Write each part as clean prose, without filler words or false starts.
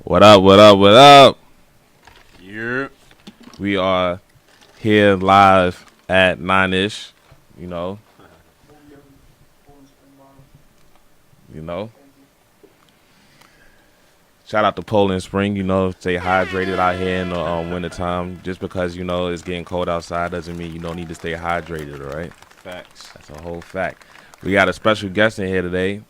What up, what up, what up? Yeah. We are here live at 9-ish, you know. Shout out to Poland Spring, stay hydrated out here in the wintertime. Just because, it's getting cold outside doesn't mean you don't need to stay hydrated, all right? Facts. That's a whole fact. We got a special guest in here today,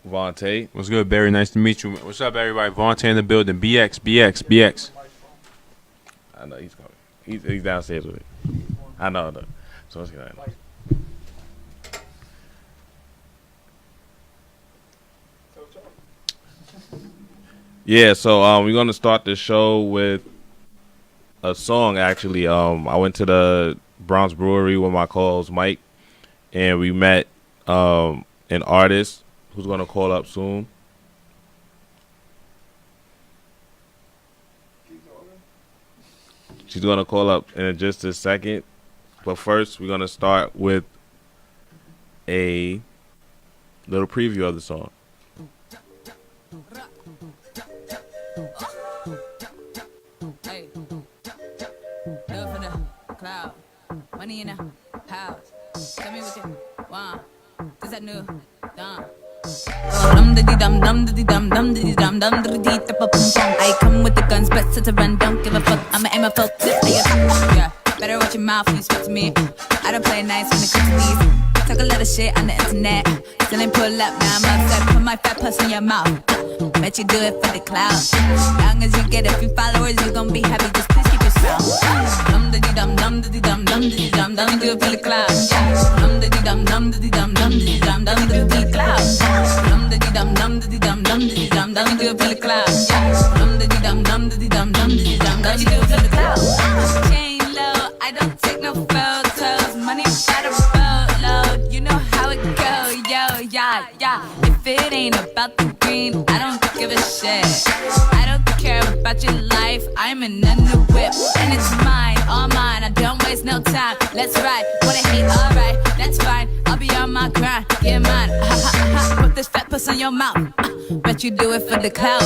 Vante. What's good, Barry? Nice to meet you. What's up, everybody? Vante in the building. BX. I know he's coming. He's downstairs with it. I know. So let's get that. Yeah, so we're gonna start the show with a song. Actually, I went to the Bronx Brewery with my co-host Mike, and we met an artist who's gonna call up soon. She's gonna call up in just a second, but first we're gonna start with a little preview of the song. Hey, do it for the cloud. Money in the house. Tell me what you want. This that new dum. Dum diddy dum dum diddy dum dum diddy dum dum diddy dum dum. I come with the guns, best to run. Don't give a fuck. I'ma aim a focus. Yeah, better watch your mouth when you speak to me. I don't play nice when it comes to these. Talk a lot of shit on the internet. Still ain't pull up, now I'm upset. Put my fat puss in your mouth. Bet you do it for the clout. Long as you get a few followers, you gon' be happy. Just please keep your smile. Dum diddy dum dum diddy dum dum diddy dum dum. Do it for the clout. Dum diddy dum dum diddy dum dum diddy dum dum. Do it for the clout. Dum diddy dum dum diddy dum dum diddy dum dum. Do it for the clout. Dum diddy dum dum diddy dum dum diddy dum dum. Do it for the clout. Chain low, I don't take no photos. Money by the boatload, you know how it go. Yo, yeah. If it ain't about the green, I don't give a shit. I don't care about your life, I'm in a new whip. And it's mine, all mine, I don't waste no time. Let's ride, wanna hate, alright, that's fine. I'll be on my grind, get mine. Put this fat puss on your mouth. Bet you do it for the clout.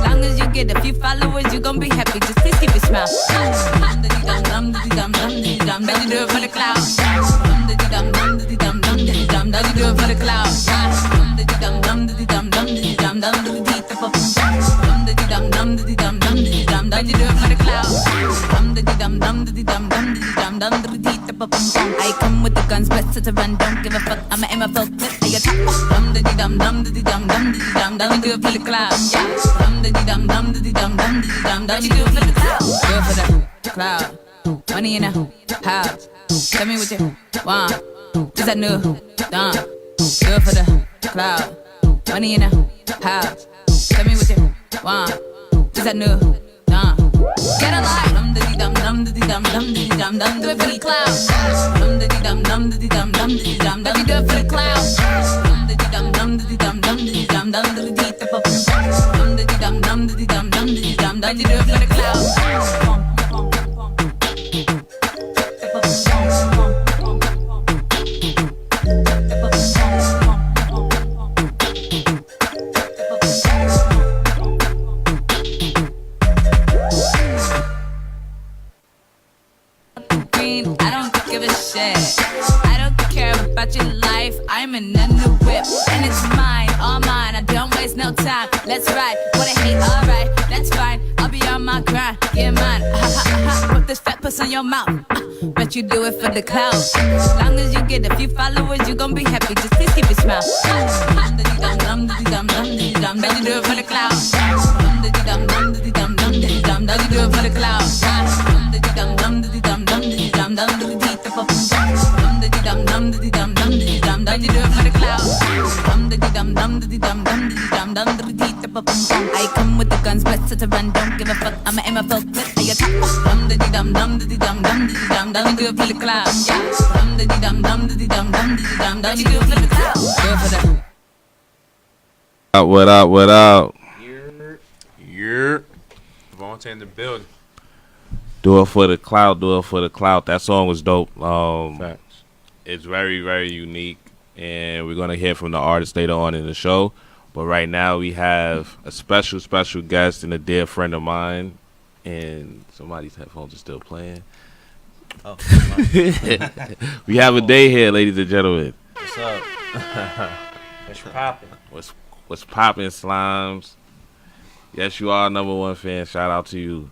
Long as you get a few followers, you gon' be happy. Just please keep your smile. Dum diddy dum dum diddy dum dum diddy dum. Bet you do it for the clout. Dum diddy dum dum diddy dum dum diddy dum. Bet you do it for the clout. Dum diddy dum dum diddy dum dum diddy dum dum diddy dum. Dum diddy dum dum diddy dum dum diddy dum. Bet you do it for the clout. Dum diddy dum dum diddy dum dum diddy dum dum diddy dum. I come with the guns, best to run. Don't give a fuck. I'ma aim a focus. Hey, dum diddy dum dum diddy dum dum diddy dum dum. Do it for the clout. Dum diddy dum dum diddy dum dum diddy dum dum. You do it for the clout. Do it for the cloud. Money in the house. Tell me what you want. This that new dum. Do it for the cloud. Money in the house. Tell me what you want. This that new dum. Get a light. Dum diddy dum dum diddy dum dum diddy dum dum. Do it for the cloud. Dum diddy dum dum diddy dum dum diddy dum dum. You do it for the cloud. Dum diddy dum dum diddy dum dum diddy dum dum diddy dum. Dum diddy dum dum diddy dum dum diddy dum dum. You do it for the cloud. I don't give a shit. I don't care about your life, I'm in a new whip. And it's mine, all mine, I don't waste no time. Let's ride, wanna hate, alright, that's fine. I'll be on my grind, get mine. Put this fat puss on your mouth. Bet you do it for the clout. Long as you get a few followers, you gon' be happy. Just please keep your smile. Dum diddy dum dum diddy dum dum diddy dum. Bet you do it for the clout. Dum diddy dum dum diddy dum dum diddy dum. Bet you do it for the clout. Dum diddy dum dum diddy dum dum diddy dum dum diddy dum. Dum diddy dum dum diddy dum dum diddy dum. Bet you do it for the clout. Dum diddy dum dum diddy dum dum diddy dum dum diddy dum. I come with the guns, best to run. Don't give a fuck. I'ma aim a focus. Dum diddy dum dum diddy dum dum diddy dum dum. Do it for the clout. Dum diddy dum dum diddy dum dum diddy dum dum. You do it for the clout. Do it for the. What up? Yeah. Vante in the building. Do it for the clout. That song was dope. Facts. It's very, very unique, and we're gonna hear from the artist later on in the show. But right now we have a special guest and a dear friend of mine, and somebody's headphones are still playing. Oh, We have a day here, ladies and gentlemen. what's up? What's poppin'? What's poppin', Slimes? Yes, you are number one fan. Shout out to you.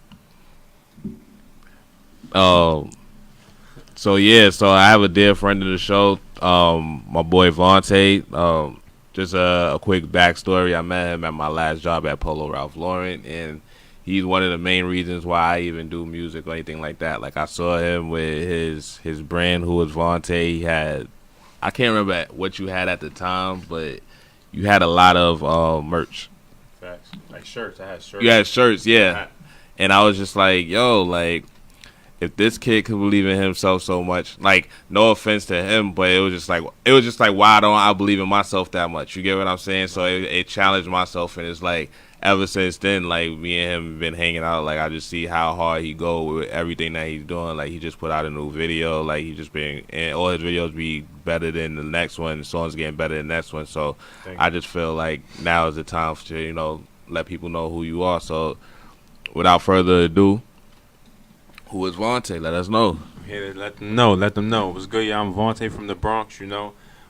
So I have a dear friend of the show, my boy Vante. Just a quick backstory. I met him at my last job at Polo Ralph Lauren, and he's one of the main reasons why I even do music or anything like that. Like I saw him with his brand, who was Vante. He had, I can't remember what you had at the time, but you had a lot of merch. Facts. Like shirts. I had shirts. You had shirts, yeah. And I was just like, yo, like, if this kid could believe in himself so much, like, no offense to him, but it was just like, why don't I believe in myself that much? You get what I'm saying? So it challenged myself, and it's like, ever since then, like, me and him have been hanging out. Like, I just see how hard he go with everything that he's doing. Like, he just put out a new video. Like, he just been, and all his videos be better than the next one. The song's getting better than the next one. So I just feel like now is the time to, let people know who you are. So without further ado, who is Vante? Let us know. I'm here to let them know. Let them know. What's good? Yeah, I'm Vante from the Bronx.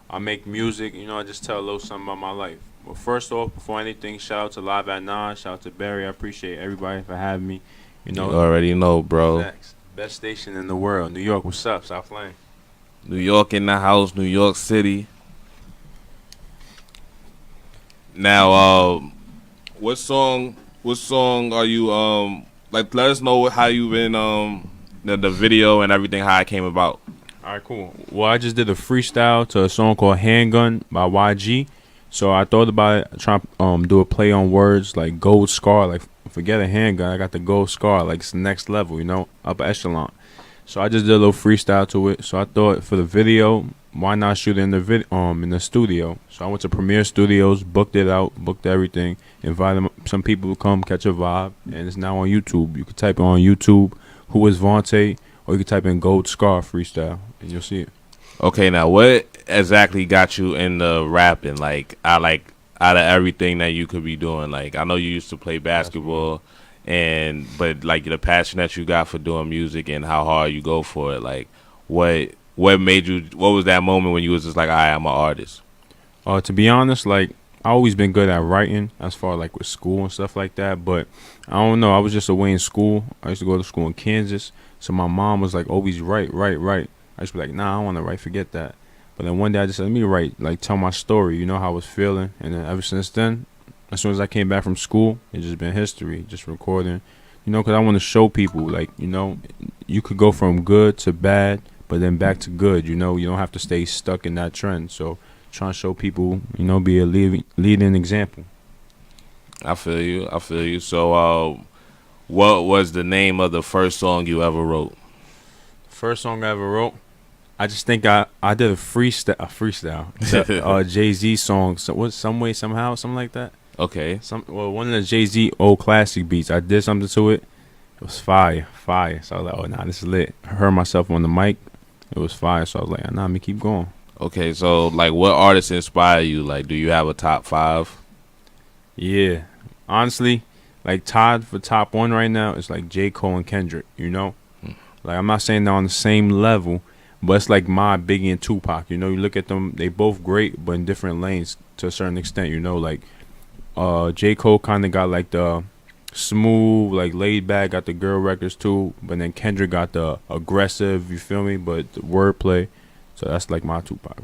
I make music. I just tell a little something about my life. But first off, before anything, shout out to Live at 9. Shout out to Barry. I appreciate everybody for having me. You already know, bro. Next. Best station in the world. New York, what's up? South Lane. New York in the house. New York City. Now, what song are you like? Let us know how you been the video and everything, how it came about. All right, cool. Well, I just did a freestyle to a song called Handgun by YG. So I thought about it, trying to do a play on words like gold scar. Like, forget a handgun, I got the gold scar. Like, it's the next level, upper echelon. So I just did a little freestyle to it. So I thought for the video, why not shoot it in the studio? So I went to Premiere Studios, booked it out, booked everything, invited some people to come catch a vibe, and it's now on YouTube. You can type on YouTube, who is Vante, or you can type in Gold Scar Freestyle, and you'll see it. Okay, now what exactly got you into rapping? Like, out of everything that you could be doing, like, I know you used to play basketball, but like the passion that you got for doing music and how hard you go for it, like, what made you? What was that moment when you was just like, I'm an artist? To be honest, like, I always been good at writing as far like with school and stuff like that, but I don't know, I was just away in school. I used to go to school in Kansas, so my mom was like, always write. I used to be like, nah, I don't want to write, forget that. But then one day I just said, let me write, like, tell my story, how I was feeling. And then ever since then, as soon as I came back from school, it's just been history, just recording, because I want to show people, like, you could go from good to bad, but then back to good, you don't have to stay stuck in that trend. So trying to show people, be a leading example. I feel you. So what was the name of the first song you ever wrote? First song I ever wrote, I just think I did a freestyle. Jay-Z song. So what, Some Way, Somehow, something like that. Okay. One of the Jay-Z old classic beats. I did something to it. It was fire. So I was like, oh, nah, this is lit. I heard myself on the mic. It was fire. So I was like, nah, let me keep going. Okay, so, like, what artists inspire you? Like, do you have a top 5? Yeah. Honestly, like, tied for top 1 right now, it's like J. Cole and Kendrick, Like, I'm not saying they're on the same level, but it's like my Biggie and Tupac. You look at them, they both great, but in different lanes to a certain extent. Like, J. Cole kind of got like the smooth, like laid back, got the girl records too, but then Kendrick got the aggressive, you feel me? But the wordplay. So that's like my Tupac.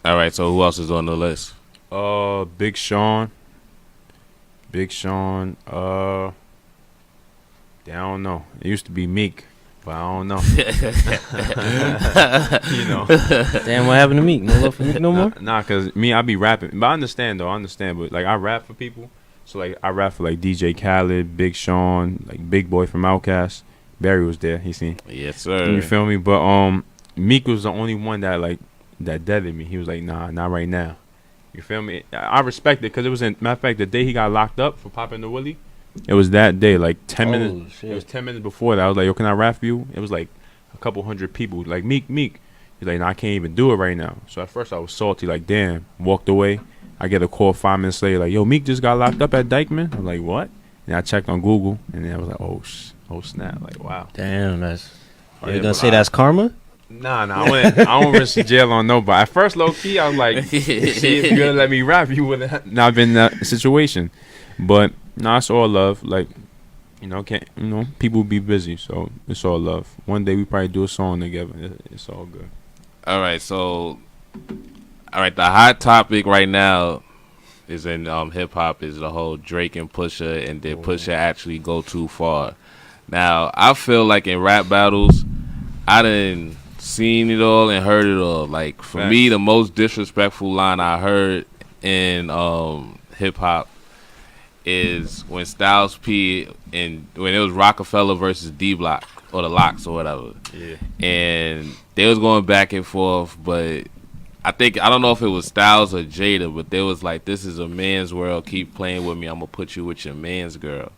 All right, so who else is on the list? Big Sean. I don't know. It used to be Meek. But I don't know. Damn, what happened to Meek? No love for Meek no more? Nah, cause me, I be rapping. But I understand, but like I rap for people. So like I rap for like DJ Khaled, Big Sean, like Big Boy from Outkast. Barry was there. He seen. Yes, sir. You feel me? But Meek was the only one that deaded me. He was like, nah, not right now. You feel me? I respect it because it was matter of fact the day he got locked up for popping the Willie. It was that day, like 10 minutes. Shit. It was 10 minutes before that. I was like, yo, can I rap for you? It was like a couple hundred people. Like, Meek. He's like, nah, I can't even do it right now. So at first I was salty, like, damn. Walked away. I get a call 5 minutes later, like, yo, Meek just got locked up at Dykeman. I'm like, what? And I checked on Google, and then I was like, oh snap, like, wow. Damn, that's. Oh, You're yeah, gonna but say that's karma? Nah, I don't risk jail on nobody. At first, low key, I was like, "See, if you're gonna let me rap, you would have not been in that situation." But nah, it's all love. Like, people be busy, so it's all love. One day we probably do a song together. It's all good. All right, so the hot topic right now is in hip hop is the whole Drake and Pusha, and did Pusha actually go too far? Now, I feel like in rap battles, I done seen it all and heard it all. Like, for me, the most disrespectful line I heard in hip hop is when Styles P and when it was Rockefeller versus D Block or the Locks or whatever. Yeah. And they was going back and forth, but I don't know if it was Styles or Jada, but they was like, "This is a man's world. Keep playing with me. I'm gonna put you with your man's girl."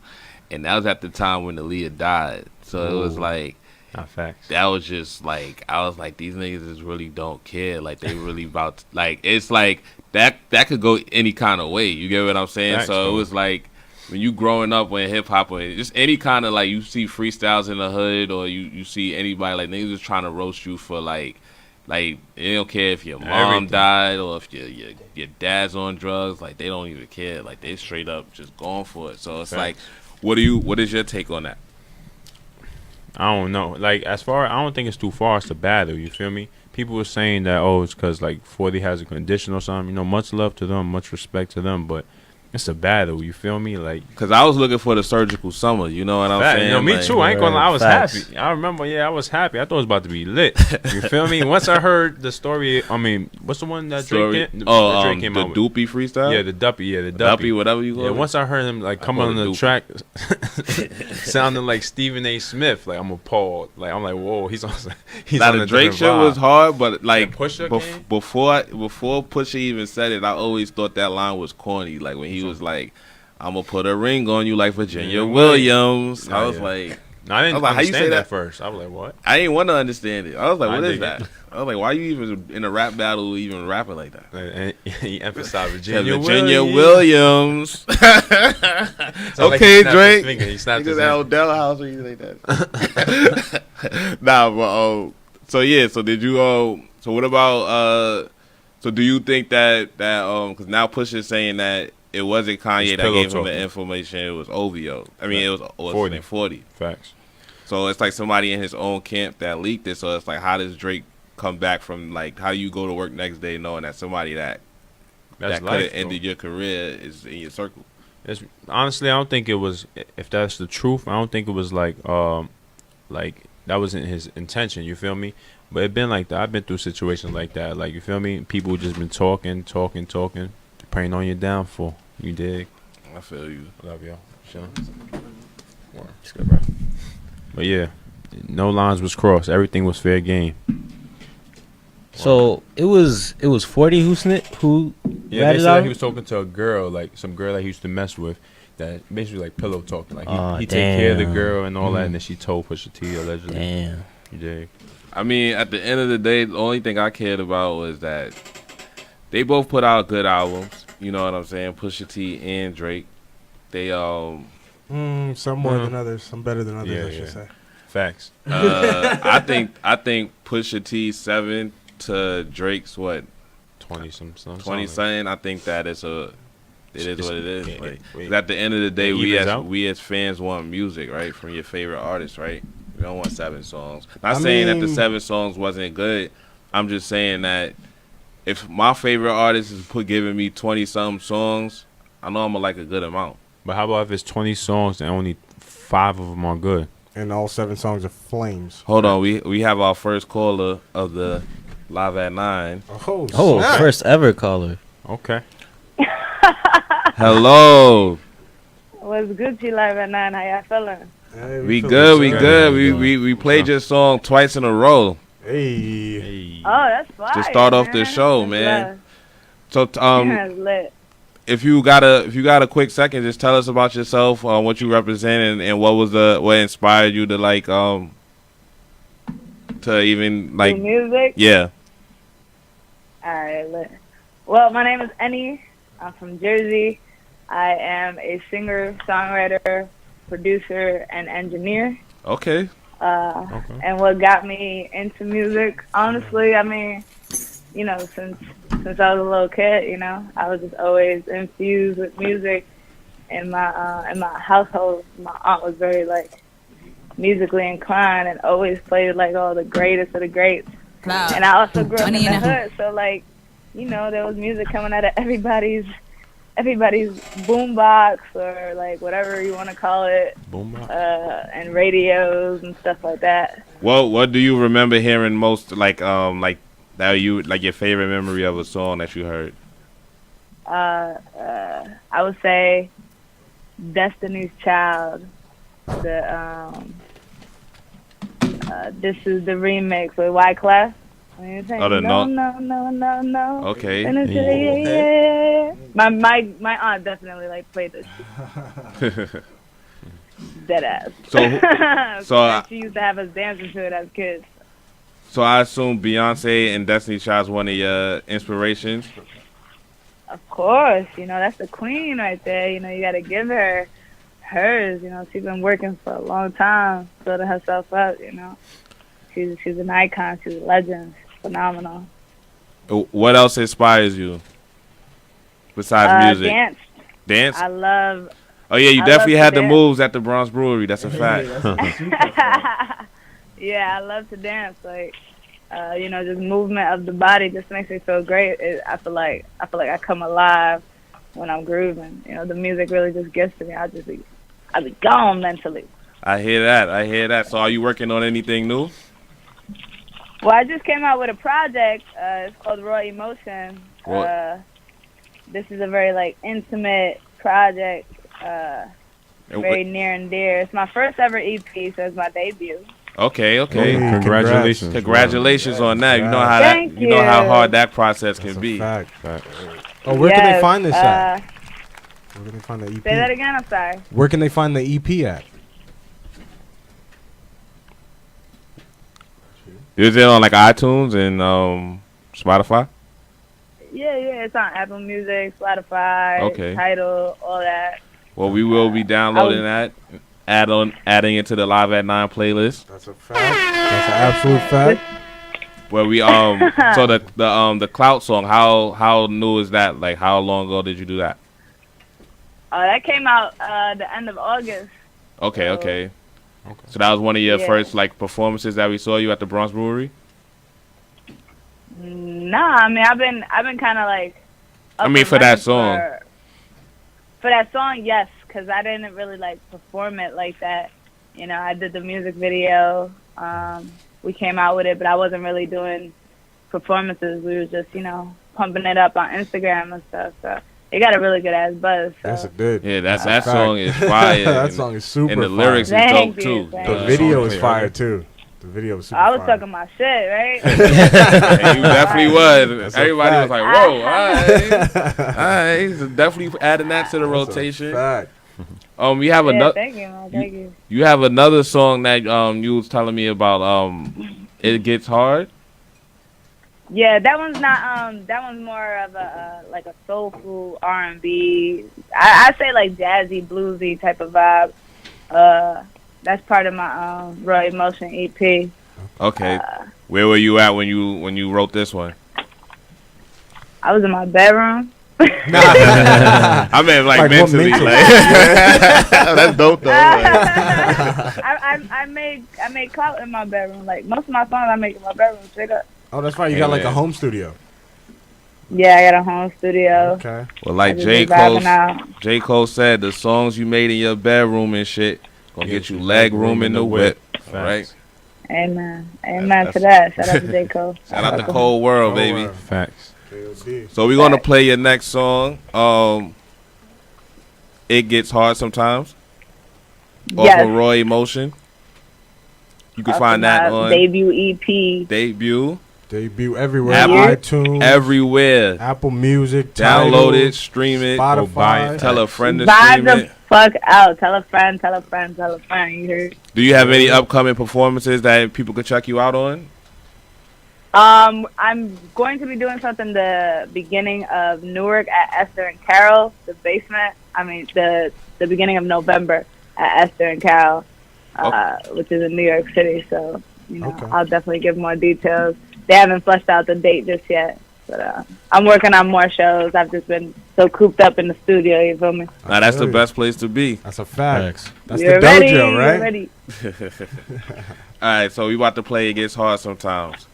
And that was at the time when Aaliyah died. So it was like, not facts. that was just like, I was like, these niggas just really don't care. Like, they really about to, like, it's like that could go any kind of way. You get what I'm saying? Facts, So bro. it was like, when you growing up when hip hop, or just any kind of, like, you see freestyles in the hood, or you see anybody, like, niggas just trying to roast you for like they don't care if your mom Everything. died or if your dad's on drugs. Like, they don't even care. Like, they straight up just going for it. So it's like, what is your take on that? I don't know. Like, I don't think it's too far. It's a battle. You feel me? People were saying that, it's because, like, 40 has a condition or something. Much love to them, much respect to them, but it's a battle. You feel me? Like, Because I was looking for the surgical summer. You know what I'm fact, saying? me Like, too. I ain't gonna lie. I was Facts. happy. I remember, I was happy. I thought it was about to be lit. You feel me? Once I heard the story, I mean, what's the one that Drake came, that Drake came the out with? Doopy freestyle? Yeah, the Duppy. Yeah, the Duppy, Duppy. whatever you call Yeah, it. once I heard him like come call on it the Doopy. track, sounding like Stephen A. Smith. Like, I'm appalled. Like, I'm like, whoa, he's on. He's Now, on the a Drake different shit vibe. was hard, but like Pusha came? before Pusha even said it, I always thought that line was corny. Like, when he was like, "I'm gonna put a ring on you like Virginia Yeah, Williams." Nah, I was yeah. like, No, I didn't I was like, how you understand say that that? first. I was like, what? I didn't want to understand it. I was like, I what is dig that? it. I was like, why you even in a rap battle even rapping like that? And he emphasized Yeah, Virginia, Virginia Williams. Williams. Sound like Okay, he snapped his Drake. finger. He snapped Niggas his at hand. Odell House or anything like that. Nah, but so yeah, so did you so what about so do you think that because now Push is saying that it wasn't Kanye It's that pillow gave him talking. the information, it was OVO. I mean, it was 40. 40. Facts. So it's like somebody in his own camp that leaked it. So it's like, how does Drake come back from, like, how you go to work next day knowing that somebody that That's could have life. ended your career is in your circle? Honestly, I don't think it was. If that's the truth, I don't think it was like that wasn't his intention. You feel me? But it been like that. I've been through situations like that. Like, you feel me? People just been talking, praying on your downfall. You dig? I feel you. Love y'all. Sure. It's good, bro. But yeah, no lines was crossed. Everything was fair game. So it was 40 who Yeah, ratted they said out? that he was talking to a girl, like some girl that he used to mess with, that basically like pillow talking. Like, he take care of the damn. girl and all that, and then she told Pusha T allegedly. Damn. You dig? I mean, at the end of the day, the only thing I cared about was that they both put out good albums. You know what I'm saying? Pusha T and Drake. They Some more than others, some better than others, Yeah, I should yeah. say. Facts. I think Pusha T 7 to Drake's what 20 something. 20 something. I think that is what it is. Yeah, Like, wait. 'cause at the end of the day, It evens out? we as fans want music, right, from your favorite artist, right? We don't want 7 songs. Not I saying that the mean- 7 songs wasn't good. I'm just saying that if my favorite artist is giving me 20 some songs, I know I'm gonna like a good amount. But how about if it's 20 songs and only 5 of them are good? And all 7 songs are flames. Hold on, we have our first caller of the Live at 9. Oh, Oh, snap. first ever caller. Okay. Hello. What's Gucci Live at 9? How y'all feeling? Hey, We feeling good, we good. good. How you We played your song twice in a row Hey. Hey. Oh, that's fine. to start off the show, man. So That's lit. if you got a quick second, just tell us about yourself, what you represent, and what inspired you to to even Do music? yeah. All right, lit. Well, my name is Annie. I'm from Jersey. I am a singer, songwriter, producer, and engineer. Okay. Okay. And what got me into music, honestly, I mean, since I was a little kid, I was just always infused with music. In my household, my aunt was very like musically inclined and always played like all the greatest of the greats. Cloud. And I also grew up in Money the in a- hood, so like, there was music coming out of everybody's boombox or like whatever you want to call it, Boom. and radios and stuff like that. What do you remember hearing most, like that you like your favorite memory of a song that you heard? I would say Destiny's Child. This is the remix with Wyclef. Oh, the no, no- no, no, no, no. Okay. And it's, yeah. My aunt definitely like played this dead ass. So She used to have us dancing to it as kids. So I assume Beyonce and Destiny Child's one of your inspirations. Of course, that's the queen right there. You gotta give her hers. She's been working for a long time, building herself up. She's an icon. She's a legend. She's phenomenal. What else inspires you besides music? Dance. Dance? I love. Oh yeah, you I definitely love to had the dance. moves at the Bronx Brewery. That's a fact. Yeah, I love to dance. Like, just movement of the body just makes me feel great. I feel like I come alive when I'm grooving. The music really just gets to me. I be gone mentally. I hear that. So are you working on anything new? Well, I just came out with a project. It's called Raw Emotion. What? This is a very like intimate project. And Very near and dear. It's my first ever EP, so it's my debut. Okay. Hey, Congratulations. Congratulations on that. You know how Thank you know how you. hard that process can That's a be. fact. Oh, where can they find this at? Where can they find the EP? Say that again. I'm sorry. Where can they find the EP at? Is it on like iTunes and Spotify? Yeah, it's on Apple Music, Spotify, Okay. Tidal, all that. Well, we will be downloading that, adding it to the Live at 9 playlist. That's a fact. That's an absolute fact. Where we so the Clout song, how new is that? Like how long ago did you do that? That came out the end of August. Okay. So that was one of your Yeah. first like performances that we saw you at the Bronx Brewery. Nah, I mean I've been kind of like. I mean, for that song. For that song, yes, because I didn't really like perform it like that. I did the music video. We came out with it, but I wasn't really doing performances. We were just, pumping it up on Instagram and stuff. So it got a really good ass buzz. So. Yes, it did. Yeah, that Fact. song is fire. That song is super and the fire. lyrics is Thank dope you, too. thank The you. video song is play fire earlier. too. The video was super I was fire. talking my shit, right? And you definitely was. That's a Everybody was fact. like, "Whoa, all right." So definitely adding that to the That's a rotation. fact. We have Yeah, another. thank you, man. Thank you. You have another song that you was telling me about. It Gets Hard. Yeah, that one's not. That one's more of a like a soulful R&B. I say like jazzy, bluesy type of vibe. That's part of my Raw Emotion EP. Okay. Where were you at when you wrote this one? I was in my bedroom. I mean, like Like, what mentally. mentally? Like, that's dope though. I made clout in my bedroom. Like most of my songs I make in my bedroom. Straight up. Oh, that's right. You got like a Yeah. home studio. Yeah, I got a home studio. Okay. Well, I like just J. be vibing Cole, out. J. Cole said, the songs you made in your bedroom and shit gonna get you leg room in the whip. Right? Amen. Amen That's- to that. Shout out to J. Cole. Shout out to Cold World, baby. World. Facts. KOD. So we're gonna play your next song. It Gets Hard Sometimes. Off Yes. of Raw Emotion. You can Off find of that my on debut EP. Debut Debut everywhere. Apple- iTunes, everywhere. Apple Music, Download Tidal, it, stream it, Spotify. buy it. tell a friend to Vibe stream the it. fuck out. Tell a friend. Tell a friend. Tell a friend. You heard? Do you have any upcoming performances that people could check you out on? I'm going to be doing something the beginning of Newark at Esther and Carol, the basement. I mean, the beginning of November at Esther and Carol, which is in New York City. So, I'll definitely give more details. They haven't fleshed out the date just yet, but I'm working on more shows. I've just been so cooped up in the studio. You feel me? Now that's the best place to be. That's a fact. Facts. That's You're the ready, dojo, you're right? ready. All right, so we about to play It Gets Hard Sometimes.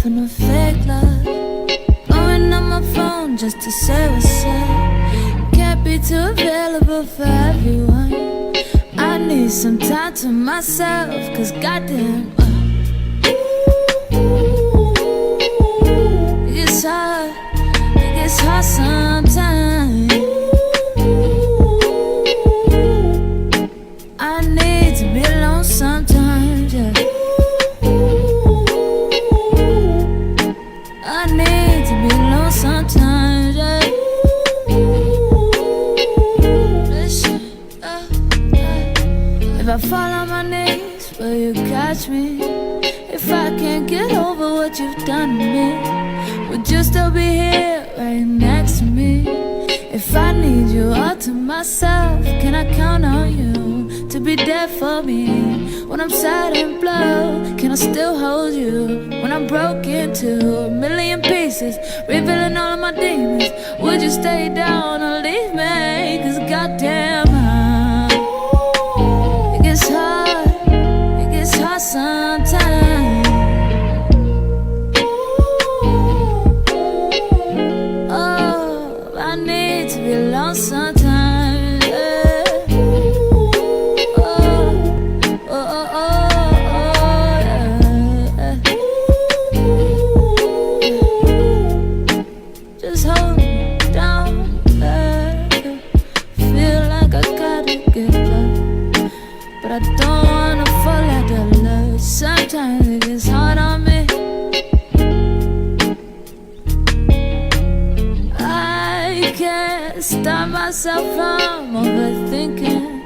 For no fake love, blowing on my phone just to say what's up. Can't be too available for everyone. I need some time to myself, cause goddamn, it gets hard sometimes. I need to be alone sometimes, yeah. I need to be alone sometimes, yeah. If I fall on my knees, will you catch me? If I can't get over what you've done to me, would you still be here right next to me? If I need you all to myself, can I count on you to be there for me? When I'm sad and blue, can I still hold you? When I'm broken to a million pieces, revealing all of my demons, would you stay down or leave me? Cause goddamn, it gets hard sometimes. Oh, I need to be alone sometimes, yeah. Just hold me down, baby. Feel like I gotta give up, but I don't wanna fall out of love. Sometimes it gets hard on me. I can't stop myself from overthinking.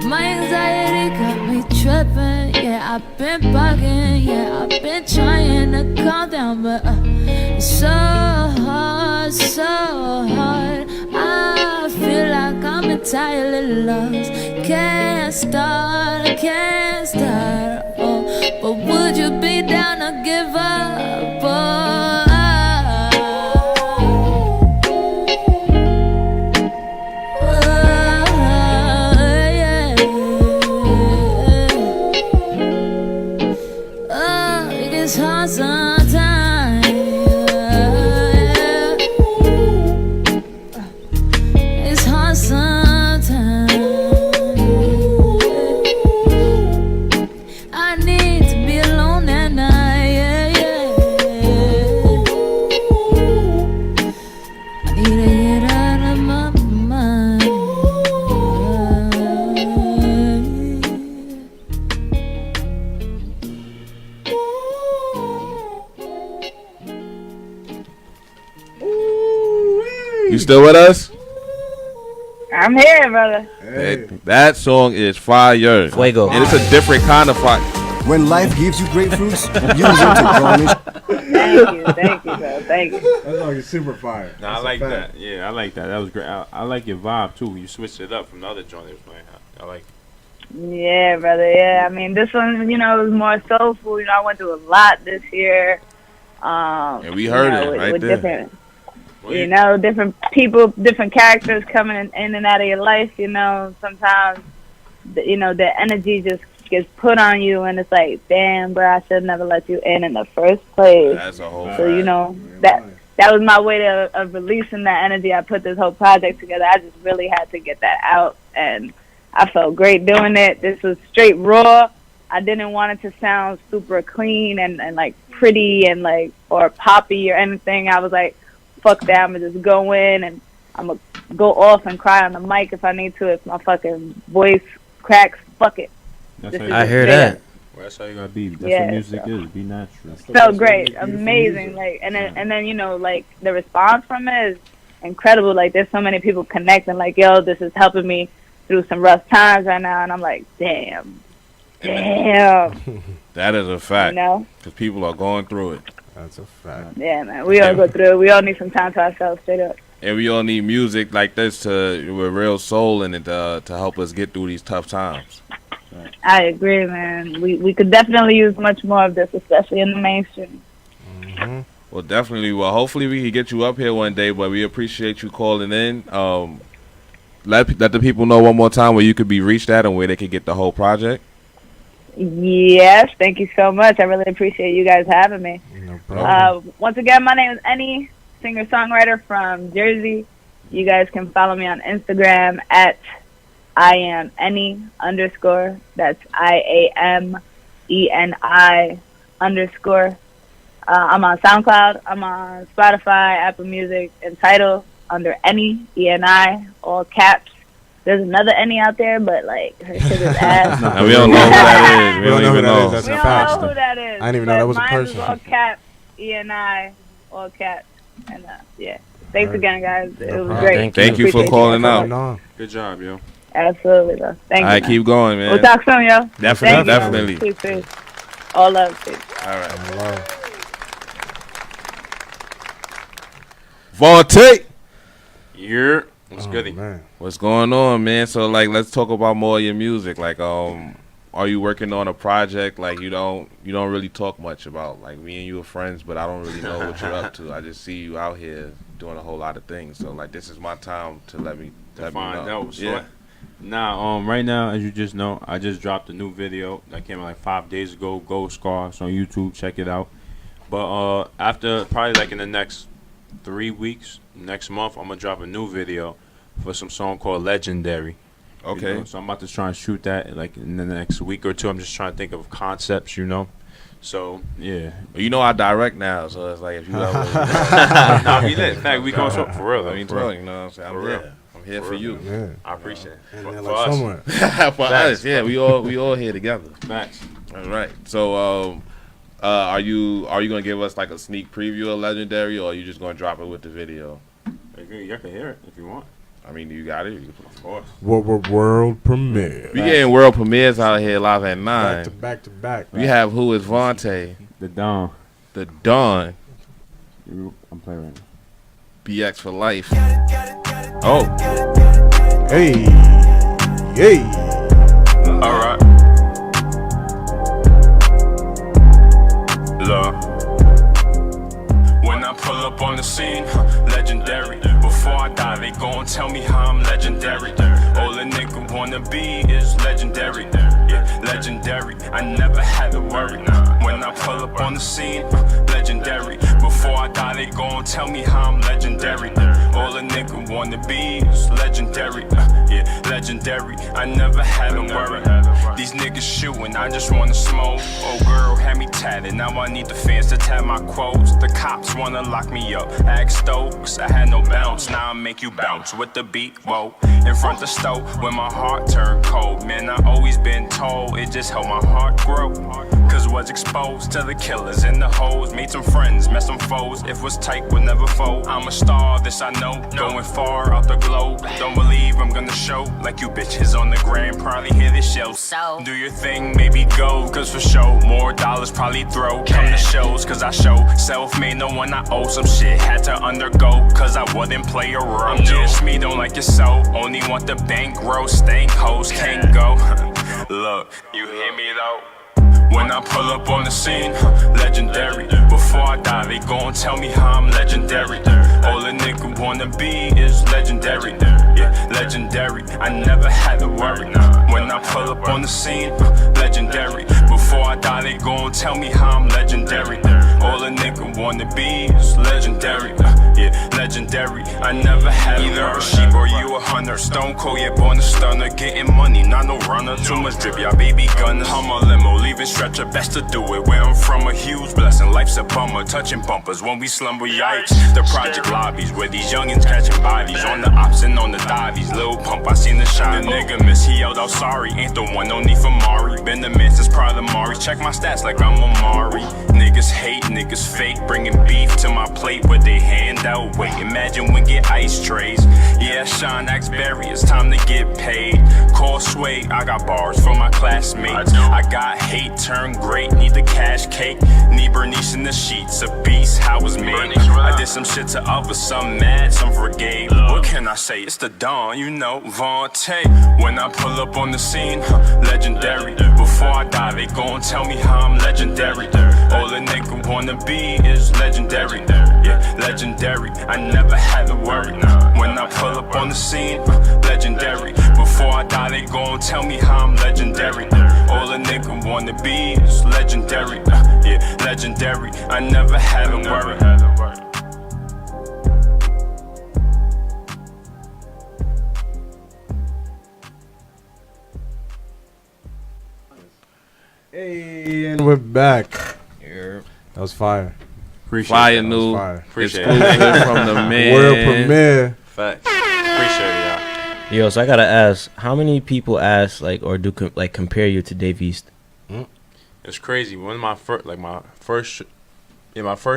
My anxiety got me tripping. Yeah, I've been bugging. Yeah, I've been trying to calm down, but it's so hard, so hard. I feel like I'm entirely lost. Can't start, I can't start. Oh, but would you be down to give up? Oh, it's hard sometimes, yeah. It's hard sometimes. I need to be alone at night, yeah, yeah. I need to get out of my mind. You still with us? I'm here, brother. That song is fire. Fuego. And it's a different kind of fire. When life gives you grapefruits, use it to garnish. Thank you, bro. Thank you. That song is super fire. No, I like that. Yeah, I like that. That was great. I like your vibe too. You switched it up from the other joint they was playing. I like it. Yeah, brother. Yeah, I mean, this one, was more soulful. I went through a lot this year. And we heard it right with there. Different, different people, different characters coming in and out of your life. Sometimes, the energy just gets put on you, and it's like, damn, bro, I should never let you in the first place. That's a whole So that was my way of releasing that energy. I put this whole project together. I just really had to get that out, and I felt great doing it. This was straight raw. I didn't want it to sound super clean and like pretty and like or poppy or anything. I was like, fuck that. I'm gonna just go in and I'm gonna go off and cry on the mic if I need to. If my fucking voice cracks, fuck it. That's This how is you I just hear straight that. up. Well, that's how you gotta be. That's Yeah, what music so. is. Be natural. So great, amazing, like, and then you know, like the response from it is incredible. Like, there's so many people connecting, like, yo, this is helping me through some rough times right now, and I'm like, damn. That is a fact. You know, because people are going through it. That's a fact. yeah, man, we all go through it. We all need some time to ourselves, straight up. And we all need music like this with real soul in it to help us get through these tough times. I agree, man. We could definitely use much more of this, especially in the mainstream. Mm-hmm. Well, definitely. Well, hopefully we can get you up here one day, but we appreciate you calling in. Let the people know one more time where you could be reached at and where they could get the whole project. Yes, thank you so much. I really appreciate you guys having me. No problem. Once again, my name is Annie, singer-songwriter from Jersey. You guys can follow me on Instagram at @IamEni_. That's IAMENI_. I'm on SoundCloud. I'm on Spotify, Apple Music, and Tidal under Eni, ENI, all caps. There's another Eni out there, but like her shit is ass. And we don't know who that is. We don't know who that is. That's We a don't fact. know who that is. I didn't even know that was a mine person. Is all caps, ENI, all caps, and yeah. Thanks again, guys. It was problem. great. Thank you for Appreciate calling guys. out. No. Good job, yo. Absolutely, bro. Thank All you. right, man. keep going, man. We'll talk soon, yo. Definitely, Thank you. definitely. Peace, peace. All love, peace. All right. Hello. Vante, Yeah. What's Oh, goody? man. what's going on, man? So, like, let's talk about more of your music. Like, are you working on a project? Like, you don't really talk much about. Like, me and you are friends, but I don't really know what you're up to. I just see you out here doing a whole lot of things. So, like, this is my time to let me Find know. out. So Yeah. Nah, right now, as you just know, I just dropped a new video that came out like 5 days ago. Gold Scar. It's on YouTube. Check it out. But after probably like in the next 3 weeks, next month, I'm gonna drop a new video for some song called Legendary. Okay. You know? So I'm about to try and shoot that like in the next week or two. I'm just trying to think of concepts, you know. So yeah. You know I direct now, so it's like if you ever, Nah, we lit. In fact, we going for real. Though, I mean, for real. you know what I'm saying? For I'm real. here. I'm here for real. you. Yeah. I appreciate it. And For, they're for like us. somewhere. For us, yeah, we all here together. Max. All right. So, are you gonna give us like a sneak preview of Legendary, or are you just gonna drop it with the video? You can hear it if you want. I mean, you got it. Of course. World premiere. We getting world premieres out here live at Back to 9. back to back. We have Who is Vante, The Dawn. the Dawn, I'm playing right now. BX for life. Oh, Hey. Hey. Alright. Look. When I pull up on the scene, legendary. Before I die, they gon' tell me how I'm legendary. All a nigga wanna be is legendary. Yeah, legendary. I never had to worry. When I pull up on the scene, legendary. Before I die, they gon' tell me how I'm legendary. All a nigga wanna be is legendary. Yeah, legendary. I never had to worry. These niggas shooting, I just wanna smoke. Oh girl had me tatted, now I need the fans to tab my quotes. The cops wanna lock me up. Ask Stokes, I had no bounce. Now I make you bounce with the beat. Whoa, in front the stove when my heart turned cold. Man, I always been told it just helped my heart grow. Cause was exposed to the killers and the hoes. Made some friends, met some foes. If was tight, would never fold. I'm a star, this I know. Going far out the globe. Don't believe I'm gonna show. Like you bitches on the gram, probably hear this show. So do your thing, maybe go. Cause for show, more dollars probably throw. Come to shows, cause I show. Self-made, no one I owe some shit. Had to undergo, cause I wouldn't play a role. I'm just me, don't like your soul. Only want the bankroll, stank hoes can't go. Look, you hear me though? When I pull up on the scene, legendary. Before I die, they gon' tell me how I'm legendary. All a nigga wanna be is legendary. Yeah, legendary. I never had to worry. When I pull up on the scene, legendary. Before I die, they gon' tell me how I'm legendary. All a nigga wanna be is legendary. Yeah, legendary. I never had either a sheep or you a hunter. Stone cold, yeah, born a stunner. Getting money, not no runner. Too much drip, y'all baby gunners. I'm a limo, leaving stretcher, best to do it. Where I'm from, a huge blessing. Life's a bummer, touching bumpers when we slumber. Yikes, the project lobbies where these youngins catching bodies on the ops and on the dives. Lil pump, I seen the shot. The nigga miss, he yelled out sorry. Ain't the one, no need for Mari. Been the man since prior to Mari. Check my stats like I'm Amari. Niggas hate, niggas fake. Bringing beef to my plate, but they hand out weight. Imagine we get ice trays. Yeah, Sean Axberry, it's time to get paid. Call Sway, I got bars for my classmates. I got hate, turn great, need the cash cake. Need Bernice in the sheets, a beast, how was made. I did some shit to others, some mad, some forgave. What can I say? It's the dawn, you know, Vante. When I pull up on the scene, legendary. Before I die, they gon' tell me how I'm legendary. All a nigga wanna be is legendary. Yeah, legendary. I never had to worry. When I pull up on the scene, legendary. Before I die, they gon' tell me how I'm legendary. All a nigga wanna be is legendary. Yeah, legendary. I never had to worry. Hey, and we're back. That was fire. Appreciate Fire it. new Appreciate exclusive it. from the man. World premiere. Facts. Appreciate it, y'all. Yo, so I gotta ask, how many people ask like or do compare you to Dave East? It's crazy. One of my first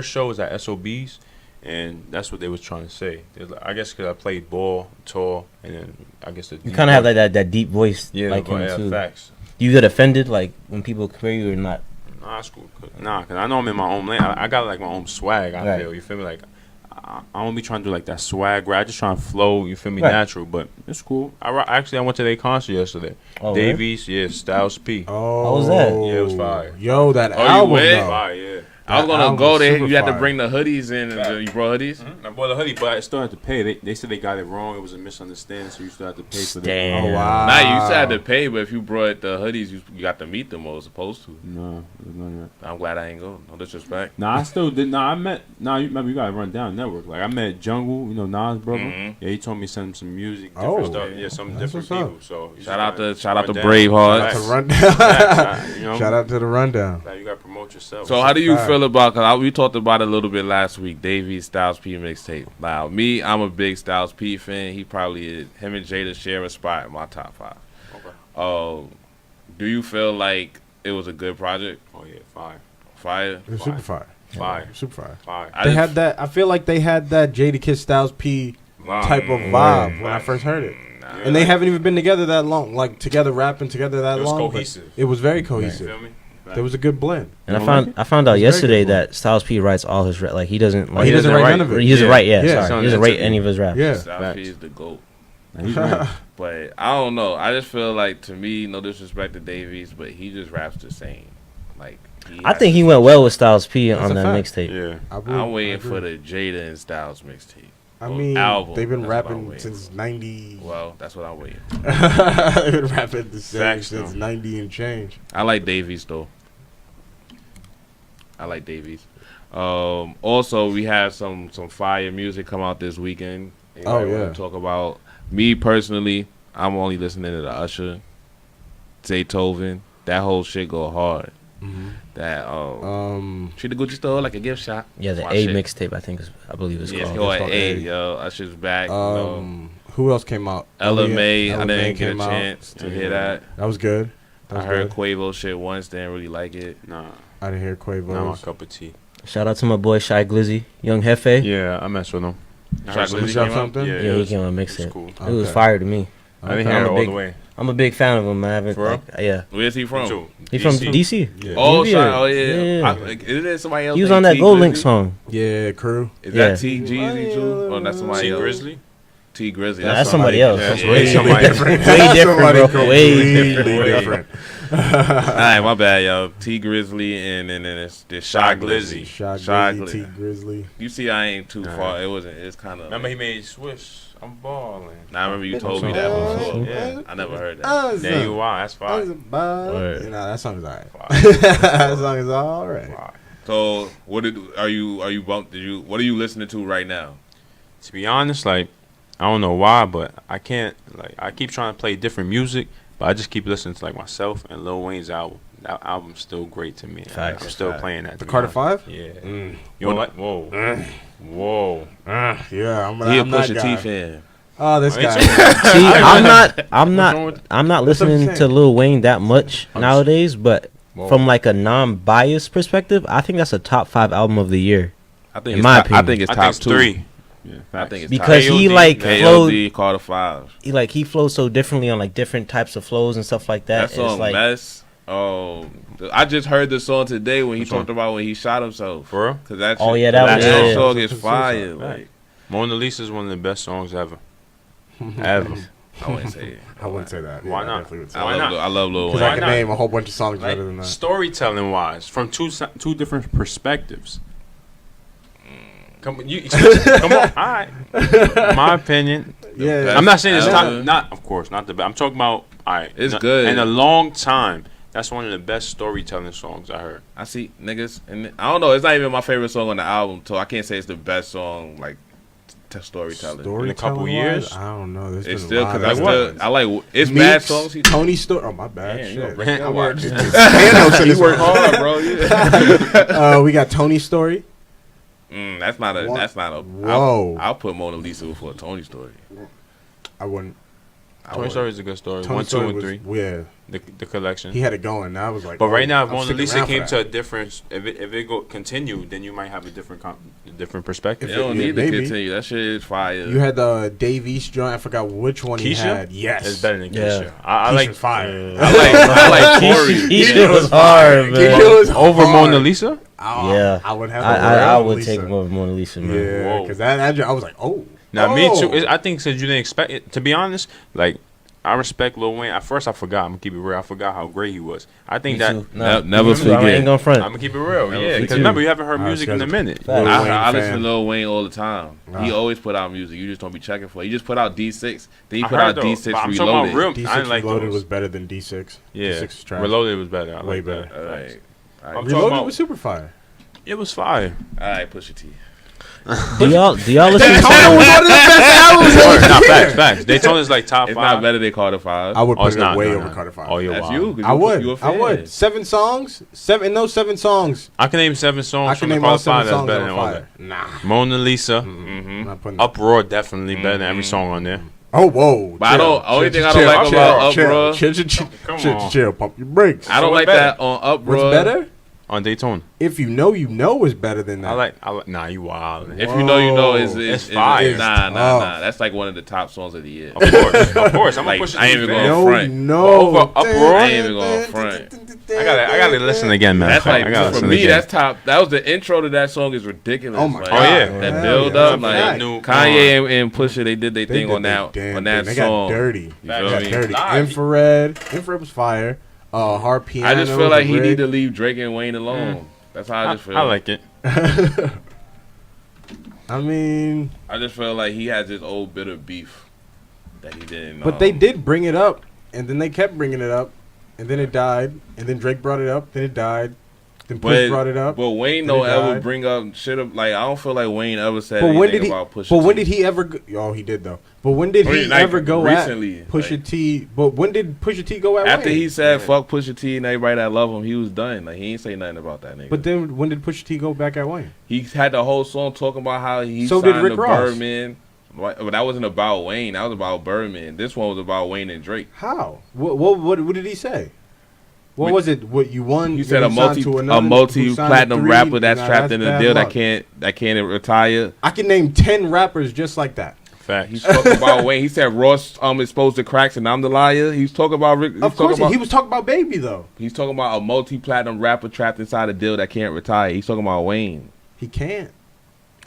show was at SOBs, and that's what they was trying to say. I guess because I played ball, tall, and then I guess You kind of have like that deep voice, yeah, like him yeah, too. facts. Do you get offended like when people compare you or not? Nah, that's cool. Nah, cause I know I'm in my own lane. I got like my own swag. I Right. feel, you feel me? Like I don't be trying to do like that swag where I just trying to flow. You feel me? Right. Natural, but it's cool. Actually I went to their concert yesterday. Oh, Davies, yeah, Styles P. Oh, How was that? Yeah, it was fire. Yo, that you album went? though. Fire, yeah. I was That gonna album go was there. super You had to fire. bring the hoodies in, and you brought hoodies. I bought a hoodie, but I still had to pay. They said they got it wrong. It was a misunderstanding, so you still had to pay for that. Damn. Oh wow. Nah, you still had to pay, but if you brought the hoodies, you got to meet them or was supposed to. No, it was none of that. I'm glad I ain't go. No disrespect. Nah, I still did. Nah, I met. Nah, you remember you gotta run down network. Like I met Jungle, you know Nas brother. Mhm. Yeah, he told me send him some music, different Oh, stuff. Yeah, some that's different what's up. people. So you Shout out to just run down. Bravehearts. To Facts. rundown. Facts, you know? Shout out to the rundown. Like, you gotta promote yourself. So how do you fact. feel about? Cause we talked about it a little bit last week. Davies Styles P mixtape. Now me, I'm a big Styles P fan. He probably is. Him and Jada share a spot in my top 5. Okay. Do you feel like it was a good project? Oh yeah, fire, Fire. It was super fire. fire, Super fire. fire. They had that. I feel like they had that Jadakiss Styles P type of vibe when I first heard it. And they haven't even been together that long. Like together rapping together that It was long. but cohesive. It was very You cohesive. feel me? There was a good blend. And You I don't found out It's very yesterday good. that Styles P writes all his like he doesn't Oh, like he doesn't write none of it. he doesn't Yeah. write yeah, Yeah. sorry he doesn't write any of his raps. Yeah. Styles Facts. P is the GOAT. Nah, he's right. But I don't know. I just feel like, to me, no disrespect to Davies, but he just raps the same. Like I think he went well with Styles P That's on a that fact. mixtape. Yeah. I'm waiting for the Jada and Styles mixtape. I mean, album. they've been That's what I'm rapping waiting since for. 90. Well, that's what I'm waiting. They've been rapping the same Facts, since though. 90 and change. I like Davies though. I like Davies. Also, we had some fire music come out this weekend. Anybody yeah. wanna talk about me personally? I'm only listening to the Usher, Zaytoven. That whole shit go hard. That treat the Gucci store like a gift shop. Yeah, the My A shit. mixtape I think I believe it's Yeah, it's called. called It's called A. A. Yo, Usher's back. you know. Who else came out? Ella May. I Ella didn't get a came out. chance to hear that. That was good. That I was heard good. Quavo shit once, didn't really like it. Nah, I didn't hear not my Quavo's. cup of tea. Shout out to my boy Shy Glizzy, Young Hefe. Yeah, I mess with him. I Shot heard some Glizzy He dropped came out? something? Yeah, Yeah, he was- came on a it was mixtape. cool. It was Okay. fire to me. I didn't Okay. hear I'm it a all big- the way. I'm a big fan of him. I haven't For real? like, yeah. Where's he from? Too. He's from DC. DC. Yeah. Oh, Yeah. Sean, oh yeah. Yeah. Isn't there somebody else? He was named on that T Gold Link Grizzly? song. Yeah, crew. Is Yeah. that T Jeezy too? Or that's somebody T else? Grizzly? T Grizzly. That's somebody else. Yeah, That's yeah, way yeah. somebody different. Way different, Somebody bro. Way completely different. All right, my bad, yo. T Grizzly and then it's Shy Glizzy. Shy Shy Glizzy, T Glizzy. Grizzly. You see, I ain't too Nah. far. It wasn't. It's kind of. Remember he made Swish. I'm balling. Nah, I remember you told me that before. Yeah. I never heard that. There you are. That's fine. Word. You know, that song is alright. Fire. That song is alright. Fire. So, what are you bumped? What are you listening to right now? To be honest, like I don't know why, but I can't. Like I keep trying to play different music, but I just keep listening to like myself and Lil Wayne's album. That album's still great to me. Facts. I'm still Facts. playing that. The to be Carter honest. 5? Yeah. Mm. You know what? Whoa. Whoa. Yeah, I'm He a that Pusha T guy. fan. Oh, this guy. See, I'm wrong with- not That's what I'm listening to saying. Lil Wayne that much nowadays, but Whoa. from like a non-biased perspective, I think that's a top 5 album of the year. I think In it's my top, I opinion. think it's I top think it's 2. 3. Yeah, I think it's Because top. he KOD, like yeah. flowed, KOD, Carter 5. he flows so differently on like different types of flows and stuff like that. That song It's like mess. I just heard the song today when he What song? talked about when he shot himself. For real? Cause that Oh, shit- yeah, that was- that yeah. song is That's fire. suicide. Like Mona Lisa is one of the best songs ever. Ever. I wouldn't say it. I wouldn't say that. Why I not? definitely would say I Why that. love, not? I love Lil Because Wayne. I can not? name a whole bunch of songs Like, better than that. storytelling wise, from two different perspectives. Come on, come on. All right. My opinion. Yeah, best I'm not saying it's ever. not of course, not the best. I'm talking about, all right. It's good. In a long time, that's one of the best storytelling songs I heard. I see niggas, and I don't know. It's not even my favorite song on the album, so I can't say it's the best song like to storytelling. Storytelling In a couple wise, years? I don't know. There's It's been still a lot because of I ones. still I like it's Meeks, bad songs. He Tony Story. Oh my bad. Damn, you Shit. gonna break that I word. worked. Thanos in He this worked one. hard, bro. Yeah. We got Tony Story. That's not a. What? That's not a. Whoa. I'll put Mona Lisa before Tony Story. I wouldn't. I Toy would. Story is a good story. Tony 1, 2, Story and was, 3. Yeah, The collection. he had it going. I was like, But right now, if I'm Mona sticking Lisa around for came that. to a different, if it go continue, then you might have a different perspective. They don't Yeah, need to maybe. continue. That shit is fire. You had the Dave East joint. I forgot which one he Keisha? had. Yes, It's better than Yeah. Keisha. I Keisha's like fire. I like Corey. Keisha was hard, man. Keisha was over hard. Mona Lisa. Yeah. I would have. I would take more of Mona Lisa, man. Yeah, Whoa. because that joint, I was like, oh. Now me too. Oh. I think since you didn't expect it. To be honest, like I respect Lil Wayne. At first, I forgot. I'm gonna keep it real. I forgot how great he was. I think Me that too. Never me too. I forget. ain't gonna front. I'm gonna keep it real. Never Yeah, forget. because remember you haven't heard Alright, music in a minute. Lil I, Wayne I listen fan. to Lil Wayne all the time. He Ah. always put out music. You just don't be checking for it. He just put out D6. Then he I put heard out though, D6 but I'm talking about Reloaded. real. I D6 didn't like Reloaded those. was better than D6. Yeah, D6 was trash. Reloaded was better. I Way like better. that. All right. I'm All talking Reloaded about- was super fire. It was fire. right, push your T. Do y'all listen to Daytona was one of the best albums Word, of the not year. facts. Daytona's like top It's 5. not better than Carter 5. I would Oh, put it's it not. way no, over no. Carter 5. Oh, you're That's wild. you. 'cause I you would. a I fan. would. 7 songs. In those 7 songs, I can name 7 songs I from can the name all Carter 7 5 that's songs better that than were all fire. that. Nah. Mona Lisa, I'm not putting Uproar definitely better than every song on there. Oh, whoa. But I don't. Only thing I don't like about Uproar, Chill. Pump your brakes. I don't what's like better? that on Uproar. What's better? On Daytona. If you know is better than that. I like. Nah, you wild. If you know, It's is fire. Nah. That's like one of the top songs of the year. Of course. I'm gonna Like, push it. I ain't even gonna no, front. no. Over Uproar? I ain't even gonna front. I gotta listen again, man. That's like I gotta for listen me. again. That's top. That was the intro to that song. Is ridiculous. Oh my Like, God. Oh, yeah. that Hell build yeah. up. Yeah. Like New- Kanye and Pusha, they did their They thing did on their that damn on that thing. song. They got dirty. You They feel got me? dirty. Nah, Infrared was fire. Hard piano. I just feel like he Rig. need to leave Drake and Wayne alone. That's how I just feel. I like it. I mean, I just feel like he has his old bitter beef that he didn't. but they did bring it up, and then they kept bringing it up, and then it died, and then Drake brought it up, then it died, then Push brought it up. But Wayne then don't it ever died. bring up shit. Like I don't feel like Wayne ever said But anything when did he? about Pusha But when T. did he ever? Oh, he did though. But when did he Like, ever go recently, at Pusha like- T? But when did Pusha T go at After Wayne? he said fuck Pusha T and everybody that love him, he was done. Like he ain't say nothing about that nigga. But then when did Pusha T go back at Wayne? he had the whole song talking about how he So did signed Rick to Ross. Birdman. But that wasn't about Wayne. That was about Birdman. This one was about Wayne and Drake. How? What did he say? What was it? What you won? He said you a signed to another, who signed multi-platinum to 3, rapper that's nah, trapped in a bad deal luck. that can't retire. I can name 10 rappers just like that. Facts. He's talking about Wayne. He said Ross exposed the cracks and I'm the liar. He's talking about Rick. Of course, he was talking about Baby though. He's talking about a multi-platinum rapper trapped inside a deal that can't retire. He's talking about Wayne. He can't.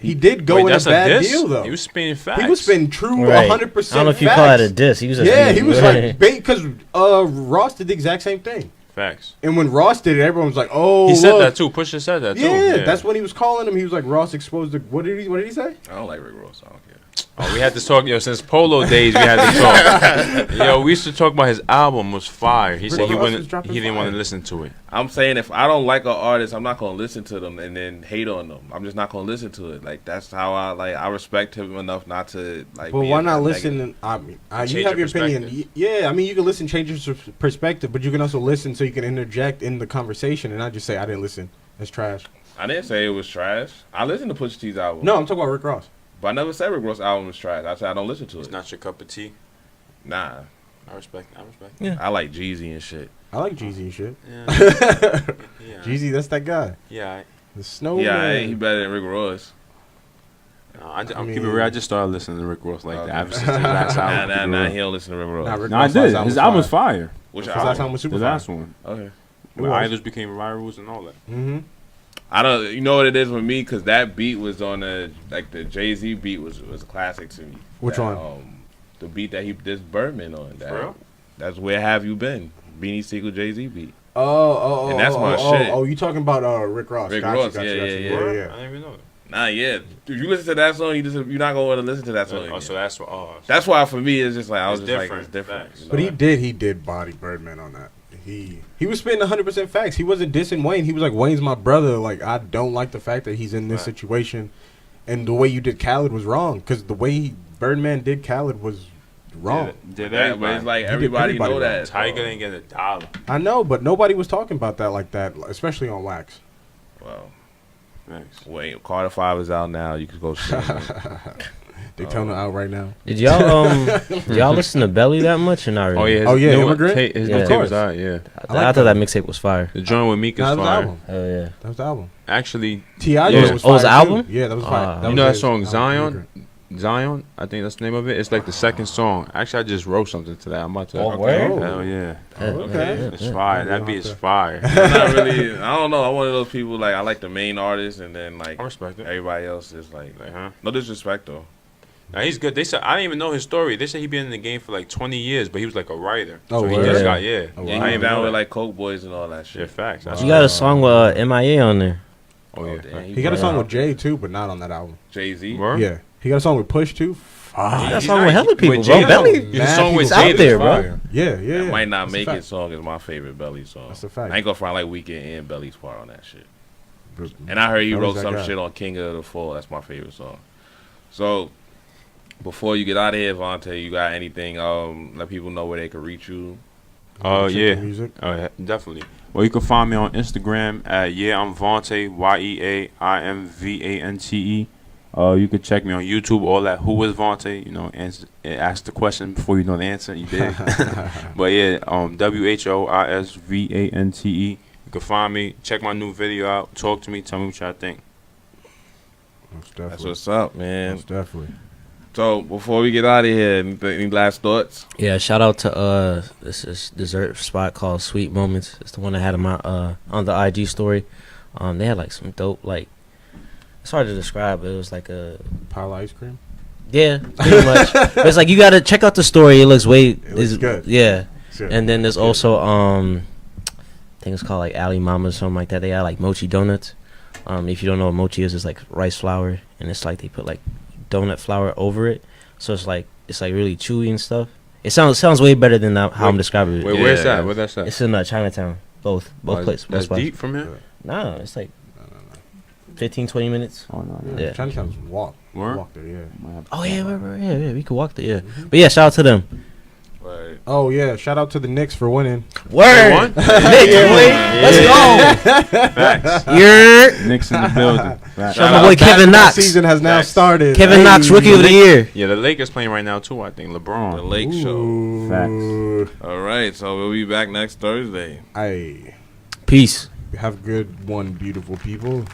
He did go Wait, in a that's bad diss? deal though. He was spinning facts. He was spinning true Right. 100%. I don't know if you facts. call it a diss. He was just Yeah, he was like because Ross did the exact same thing. Facts. And when Ross did it, everyone was like, "Oh, He said look. that too. Pusha said that too. Yeah, that's when he was calling him. He was like, "Ross exposed the." What did he say? I don't like Rick Ross. I don't care. Oh, we had to talk, since Polo days we had to talk. We used to talk about his album was fire. He said Rick Ross was he dropping didn't want fire. to listen to it. I'm saying if I don't like an artist, I'm not gonna listen to them and then hate on them. I'm just not gonna listen to it. Like that's how I respect him enough not to like. But be why in not that listen? negative. I mean, Change you have your your opinion. perspective. Yeah, I mean, you can listen, change your perspective, but you can also listen so you can interject in the conversation and not just say, "I didn't listen. That's trash." I didn't say it was trash. I listened to Pusha T's album. No, I'm talking about Rick Ross. But I never said Rick Ross album was trash. I said I don't listen to It's it. not your cup of tea. Nah, I respect. I respect. Yeah. I like Jeezy and shit. I like Jeezy and shit. Yeah. Yeah. Jeezy, that's that guy. Yeah. The Snowman. Yeah, he better than Rick Ross. I'm mean- keeping it real. I just started listening to Rick Ross like that ever since his last album. Nah, he don't listen to Rick Ross. Nah, Rick No, I Ross' did. last His album album was fire. fire. Which His last album? album was super The fire. last one. Okay. Where was. Idols became virals and all that. Mm-hmm. I don't. You know what it is with me? Because that beat was on the the Jay-Z beat was a classic to me. Which That, one? The beat that he this Birdman on. That, For real? That's Where Have You Been? Beanie Siegel Jay-Z beat. Oh, And that's my shit. Oh, you talking about Rick Ross? Rick Gotcha, Ross, gotcha, yeah, gotcha. yeah, I yeah. didn't even know that. Nah, yeah. If you listen to that song, you're not gonna want to listen to that song. Oh, again. so that's what. Oh, That's why for me it's just like I was It's just different. like it's different. Facts. you know? But he did body Birdman on that. He was spitting 100% facts. He wasn't dissing Wayne. He was like, Wayne's my brother. Like, I don't like the fact that he's in this Right. situation, and the way you did Khaled was wrong. Because the way Birdman did Khaled was wrong. Did Yeah, but everybody? it's like did everybody everybody know wrong. that. Tiger so- didn't get $1. I know, but nobody was talking about that like that, especially on Wax. Well, Thanks. wait, Carter 5 is out now. You could go see it. Daytona out right now. Did y'all listen to Belly that much or not really? Oh yeah. Oh, yeah, new Immigrant? His Yeah. new Of tape was course. out. Yeah. I thought that mixtape was fire. The joint with Meek is That was the fire. album. Oh yeah. That was the album. Actually, T.I. Yeah. was Oh, it was fire, the too. album? Yeah, that was fire. Ah. That you know was that his song album, Zion? Immigrant. Zion, I think that's the name of it. It's like the second song. Actually, I just wrote something to that. I'm about to. Oh, word? Oh. Hell yeah. Okay. It's fire. That beat is fire. I'm not really. I don't know. I'm one of those people like I like the main artist, and then like I respect it. everybody else is like Huh? no disrespect though. Now he's good. They said I didn't even know his story. They said he been in the game for like 20 years, but he was like a writer. Oh, so he word? just got Oh, Yeah, wow. he I came didn't down know with that. like Coke Boys and all that shit. Yeah, facts. That's You got a song with MIA on there. Oh yeah. damn, facts. He got a brought song out with Jay too, but not on that album. Jay-Z. Word? Yeah, he got a song with Push too. You got a He's song with not- hella people, with bro. Jay- Belly. He's a Mad song with people. Jay Out there, that's bro. fire. Yeah, That yeah. might not That's a make fact. it song is my favorite Belly song. That's a fact. I ain't gonna find like Weekend and Belly's part on that shit. And I heard he That wrote was that some guy. shit on King of the Fall. That's my favorite song. So before you get out of here, Vante, you got anything? Let people know where they can reach you. Oh Check yeah. the music. Oh yeah, definitely. Well, you can find me on Instagram at I'm Vante YeaImVante. You can check me on YouTube. All that. Who is Vante? You know, ask the question before you know the answer. You did. But yeah, WHOISVANTE. You can find me. Check my new video out. Talk to me. Tell me what y'all think. Most That's definitely. what's up, man. Most definitely. So before we get out of here, any last thoughts? Yeah, shout out to this is dessert spot called Sweet Moments. It's the one I had on my on the IG story. They had like some dope like it's hard to describe, but it was like a Pile of ice cream. yeah, pretty much. But it's like you gotta check out the story. It looks way looks good. Yeah. Sure. And then there's also I think it's called like Ali Mama or something like that. They got like mochi donuts. If you don't know what mochi is, it's like rice flour, and it's like they put like donut flour over it, so it's like really chewy and stuff. It sounds way better than how I'm describing it. Wait, Yeah. where's that? Where that's at? It's in Chinatown. Both places. That's both spots. deep from here. Nah, it's like 15, 20 minutes. Oh no. Yeah. Yeah. Chinatown's walk. Word? Walk there, yeah. Oh yeah, yeah, we could walk there. Yeah, but yeah, shout out to them. Right. Oh yeah, shout out to the Knicks for winning. Word, won? Nick, let's Facts. go. You're Knicks in the building. Facts. shout out my boy Kevin Basketball Knox. season has now Facts. started. Kevin Hey. Knox, Rookie of the Year. Yeah, the Lakers playing right now too. I think LeBron. The Lake Show. Ooh. All right, so we'll be back next Thursday. Hey, Peace. have a good one, beautiful people.